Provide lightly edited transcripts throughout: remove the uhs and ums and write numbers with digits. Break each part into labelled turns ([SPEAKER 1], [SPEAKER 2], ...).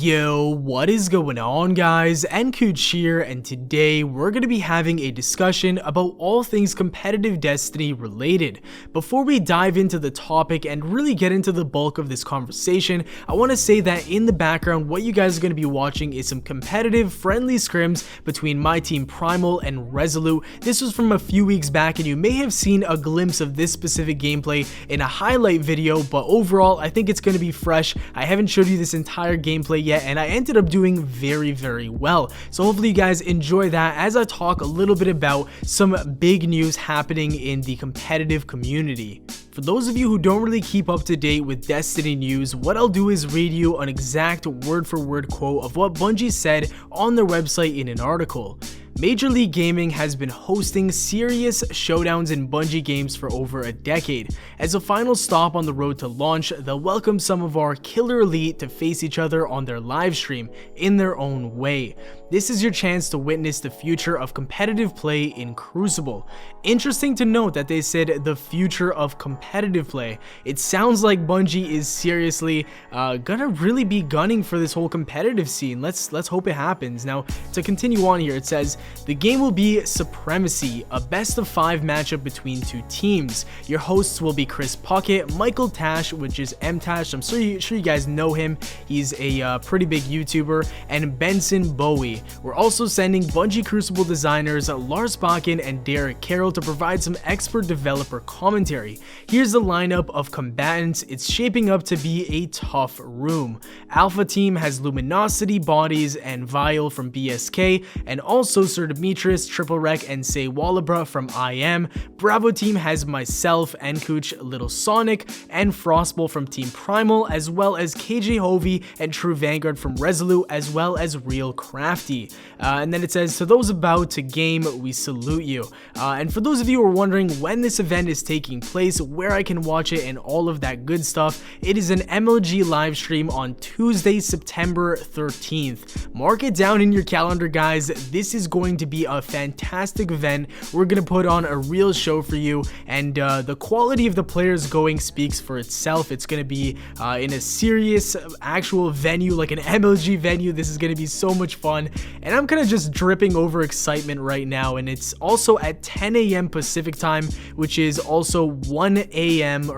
[SPEAKER 1] Yo, what is going on guys? nKuch here, and today we're going to be having a discussion about all things competitive Destiny related. Before we dive into the topic and really get into the bulk of this conversation, I want to say that in the background what you guys are going to be watching is some competitive friendly scrims between my team Primal and Resolute. This was from a few weeks back and you may have seen a glimpse of this specific gameplay in a highlight video, but overall I think it's going to be fresh. I haven't showed you this entire gameplay yet, and I ended up doing very well. So hopefully you guys enjoy that as I talk a little bit about some big news happening in the competitive community. For those of you who don't really keep up to date with Destiny news, what I'll do is read you an exact word-for-word quote of what Bungie said on their website in an article. Major League Gaming has been hosting serious showdowns in Bungie games for over a decade. As a final stop on the road to launch, they'll welcome some of our killer elite to face each other on their live stream in their own way. This is your chance to witness the future of competitive play in Crucible. Interesting to note that they said the future of competitive play. It sounds like Bungie is seriously gonna really be gunning for this whole competitive scene. Let's hope it happens. Now, to continue on here, it says, the game will be Supremacy, a best of 5 matchup between two teams. Your hosts will be Chris Puckett, Michael Tash, which is mTash, I'm sure you guys know him, he's a pretty big YouTuber, and Benson Bowie. We're also sending Bungie Crucible designers Lars Bakken and Derek Carroll to provide some expert developer commentary. Here's the lineup of combatants. It's shaping up to be a tough room. Alpha Team has Luminosity, Bodies, and Vile from BSK, and also Sir Demetrius, Triple Rec, and Say Wallabra from IM. Bravo Team has myself, nKuch, Little Sonic, and Frostball from Team Primal, as well as KJ Hovey and True Vanguard from Resolute, as well as Real Crafty. And then it says, to those about to game, we salute you. And for those of you who are wondering when this event is taking place, where I can watch it, and all of that good stuff, it is an MLG live stream on Tuesday, September 13th. Mark it down in your calendar, guys. This is going to be a fantastic event. We're gonna put on a real show for you, and the quality of the players going speaks for itself. It's gonna be in a serious actual venue, like an MLG venue. This is gonna be so much fun, and I'm kind of just dripping over excitement right now. And it's also at 10 a.m. Pacific time, which is also 1 p.m.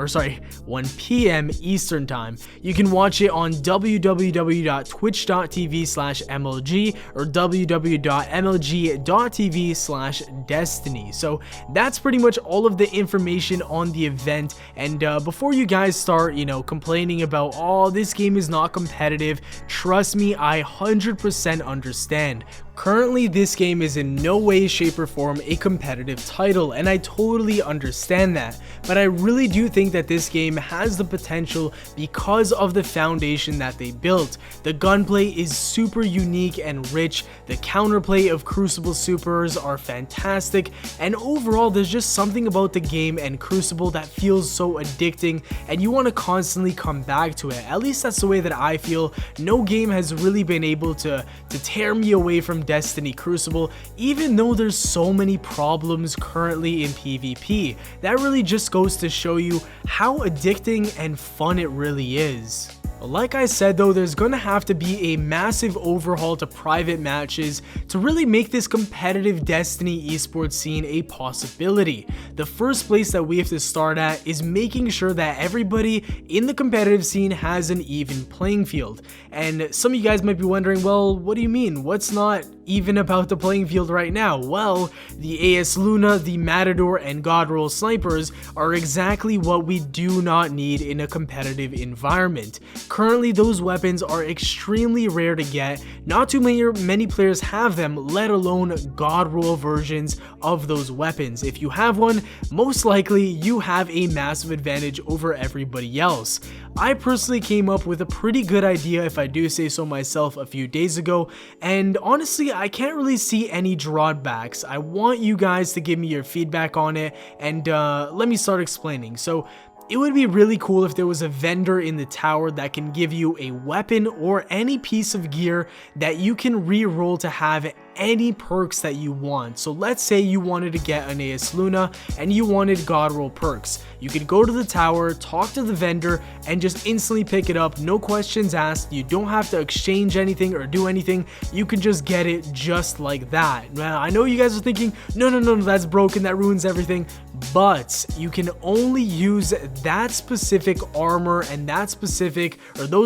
[SPEAKER 1] Eastern time. You can watch it on www.twitch.tv/MLG or www.mlg.tv/Destiny. So that's pretty much all of the information on the event. And before you guys start, complaining about, oh, this game is not competitive, trust me, I 100% understand. Currently, this game is in no way, shape, or form a competitive title, and I totally understand that, but I really do think that this game has the potential because of the foundation that they built. The gunplay is super unique and rich, the counterplay of Crucible supers are fantastic, and overall there's just something about the game and Crucible that feels so addicting, and you want to constantly come back to it. At least that's the way that I feel. No game has really been able to tear me away from Destiny Crucible, even though there's so many problems currently in PvP. That really just goes to show you how addicting and fun it really is. Like I said though, there's gonna have to be a massive overhaul to private matches to really make this competitive Destiny esports scene a possibility. The first place that we have to start at is making sure that everybody in the competitive scene has an even playing field. And some of you guys might be wondering, well, what do you mean? What's not even about the playing field right now? Well, the AS Luna, the Matador, and Godroll snipers are exactly what we do not need in a competitive environment. Currently, those weapons are extremely rare to get. Not too many players have them, let alone Godroll versions of those weapons. If you have one, most likely you have a massive advantage over everybody else. I personally came up with a pretty good idea, if I do say so myself, a few days ago, and honestly I can't really see any drawbacks. I want you guys to give me your feedback on it, and let me start explaining. So it would be really cool if there was a vendor in the tower that can give you a weapon or any piece of gear that you can re-roll to have any perks that you want. So let's say you wanted to get an AS Luna and you wanted God Roll perks. You could go to the tower, talk to the vendor, and just instantly pick it up, no questions asked. You don't have to exchange anything or do anything. You can just get it just like that. Now, I know you guys are thinking, no, that's broken, that ruins everything. But you can only use that specific armor and those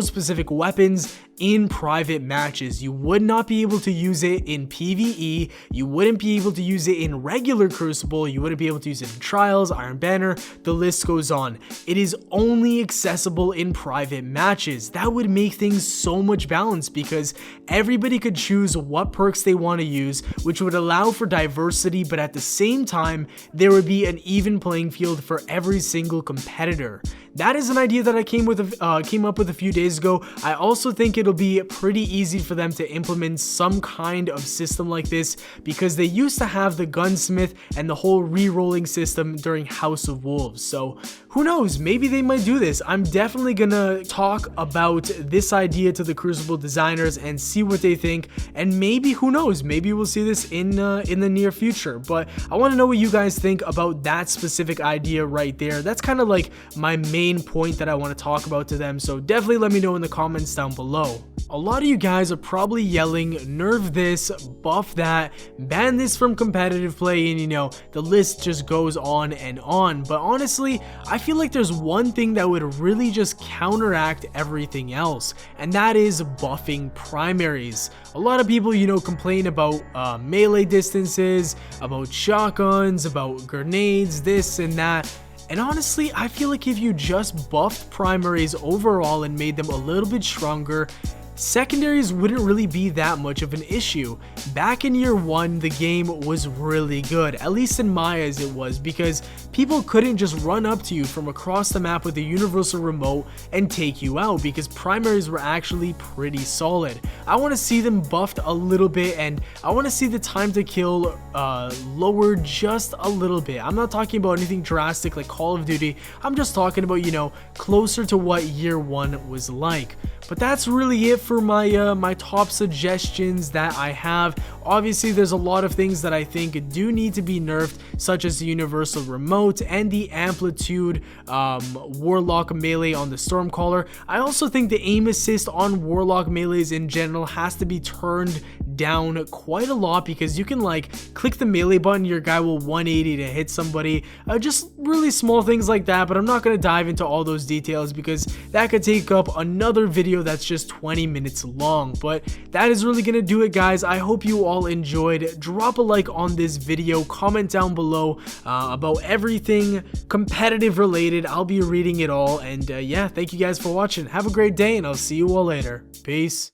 [SPEAKER 1] specific weapons in private matches. You would not be able to use it in PvE. You wouldn't be able to use it in regular Crucible. You wouldn't be able to use it in Trials, Iron Banner, the list goes on. It is only accessible in private matches. That would make things so much balanced because everybody could choose what perks they want to use, which would allow for diversity, but at the same time, there would be an even playing field for every single competitor. That is an idea that I came up with a few days ago. I also think it'll be pretty easy for them to implement some kind of system like this because they used to have the gunsmith and the whole re-rolling system during House of Wolves. So who knows, maybe they might do this. I'm definitely gonna talk about this idea to the Crucible designers and see what they think, and maybe, who knows, maybe we'll see this in the near future. But I want to know what you guys think about that specific idea right there. That's kind of like my main point that I want to talk about to them, so definitely let me know in the comments down below. A lot of you guys are probably yelling, nerf this, buff that, ban this from competitive play, and you know, the list just goes on and on. But honestly, I feel like there's one thing that would really just counteract everything else, and that is buffing primaries. A lot of people, you know, complain about melee distances, about shotguns, about grenades, this and that. And honestly, I feel like if you just buffed primaries overall and made them a little bit stronger, secondaries wouldn't really be that much of an issue. Back in year 1, the game was really good, at least in my eyes it was, because people couldn't just run up to you from across the map with a universal remote and take you out, because primaries were actually pretty solid. I want to see them buffed a little bit, and I want to see the time to kill lowered just a little bit. I'm not talking about anything drastic like Call of Duty, I'm just talking about, you know, closer to what year 1 was like. But that's really it for my my top suggestions that I have. Obviously, there's a lot of things that I think do need to be nerfed, such as the universal remote and the amplitude warlock melee on the Stormcaller. I also think the aim assist on warlock melees in general has to be turned down quite a lot, because you can like click the melee button, your guy will 180 to hit somebody. Just really small things like that, but I'm not going to dive into all those details because that could take up another video that's just 20 minutes long. But that is really going to do it, guys. I hope you all enjoyed. Drop a like on this video, comment down below about everything competitive related. I'll be reading it all, and yeah, thank you guys for watching. Have a great day, and I'll see you all later. Peace.